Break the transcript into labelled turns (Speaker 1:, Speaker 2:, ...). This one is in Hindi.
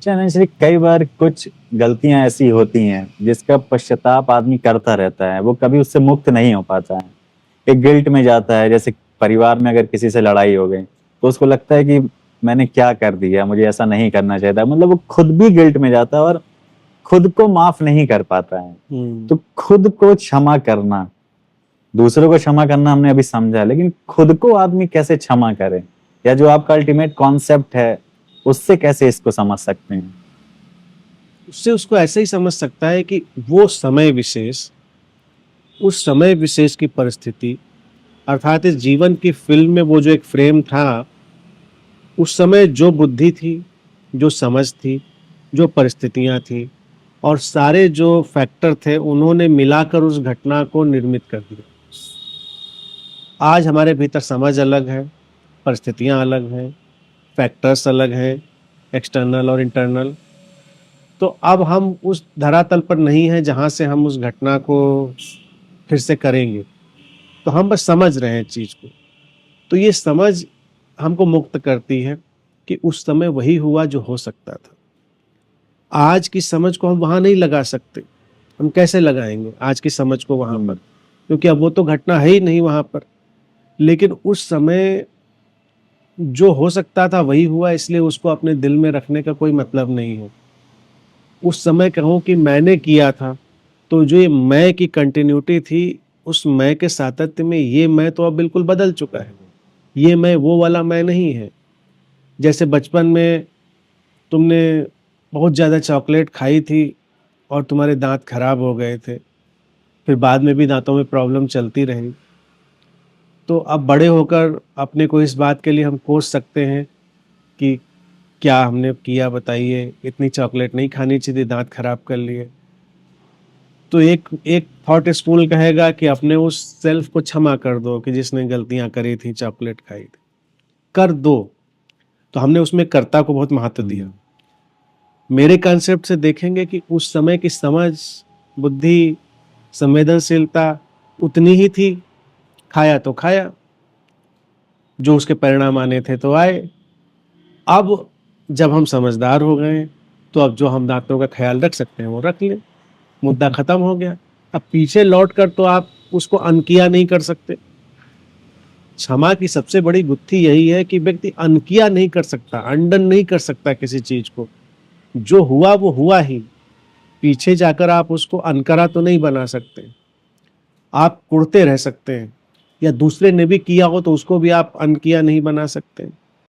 Speaker 1: चैलेंज कई बार कुछ गलतियां ऐसी होती हैं जिसका पश्चाताप आदमी करता रहता है, वो कभी उससे मुक्त नहीं हो पाता है। एक गिल्ट में जाता है। जैसे परिवार में अगर किसी से लड़ाई हो गई तो उसको लगता है कि मैंने क्या कर दिया, मुझे ऐसा नहीं करना चाहिए था। मतलब वो खुद भी गिल्ट में जाता है और खुद को माफ नहीं कर पाता है। तो खुद को क्षमा करना, दूसरों को क्षमा करना हमने अभी समझा, लेकिन खुद को आदमी कैसे क्षमा करे, या जो आपका अल्टीमेट कॉन्सेप्ट है उससे कैसे इसको समझ सकते हैं?
Speaker 2: उससे उसको ऐसे ही समझ सकता है कि वो समय विशेष, उस समय विशेष की परिस्थिति, अर्थात इस जीवन की फिल्म में वो जो एक फ्रेम था, उस समय जो बुद्धि थी, जो समझ थी, जो परिस्थितियां थी और सारे जो फैक्टर थे, उन्होंने मिलाकर उस घटना को निर्मित कर दिया। आज हमारे भीतर समझ अलग है, परिस्थितियां अलग हैं, फैक्टर्स अलग हैं, एक्सटर्नल और इंटरनल। तो अब हम उस धरातल पर नहीं हैं जहाँ से हम उस घटना को फिर से करेंगे। तो हम बस समझ रहे हैं चीज़ को। तो ये समझ हमको मुक्त करती है कि उस समय वही हुआ जो हो सकता था। आज की समझ को हम वहाँ नहीं लगा सकते। हम कैसे लगाएंगे आज की समझ को वहाँ पर? क्योंकि अब वो तो घटना है ही नहीं वहाँ पर। लेकिन उस समय जो हो सकता था वही हुआ, इसलिए उसको अपने दिल में रखने का कोई मतलब नहीं है। उस समय कहूँ कि मैंने किया था, तो जो ये मैं की कंटिन्यूटी थी, उस मैं के सातत्य में ये मैं तो अब बिल्कुल बदल चुका है। ये मैं वो वाला मैं नहीं है। जैसे बचपन में तुमने बहुत ज़्यादा चॉकलेट खाई थी और तुम्हारे दाँत खराब हो गए थे, फिर बाद में भी दाँतों में प्रॉब्लम चलती रही। तो अब बड़े होकर अपने को इस बात के लिए हम कोस सकते हैं कि क्या हमने किया बताइए, इतनी चॉकलेट नहीं खानी चाहिए थी, दाँत खराब कर लिए। तो एक एक थॉट स्कूल कहेगा कि अपने उस सेल्फ को क्षमा कर दो कि जिसने गलतियां करी थी, चॉकलेट खाई थी, कर दो। तो हमने उसमें कर्ता को बहुत महत्व दिया। मेरे कॉन्सेप्ट से देखेंगे कि उस समय की समझ, बुद्धि, संवेदनशीलता उतनी ही थी। खाया तो खाया, जो उसके परिणाम आने थे तो आए। अब जब हम समझदार हो गए तो अब जो हम दांतों का ख्याल रख सकते हैं वो रख लें, मुद्दा खत्म हो गया। अब पीछे लौट कर तो आप उसको अनकिया नहीं कर सकते। क्षमा की सबसे बड़ी गुत्थी यही है कि व्यक्ति अनकिया नहीं कर सकता, अंडन नहीं कर सकता किसी चीज को। जो हुआ वो हुआ ही। पीछे जाकर आप उसको अनकरा तो नहीं बना सकते। आप कुढ़ते रह सकते हैं, या दूसरे ने भी किया हो तो उसको भी आप अनकिया नहीं बना सकते।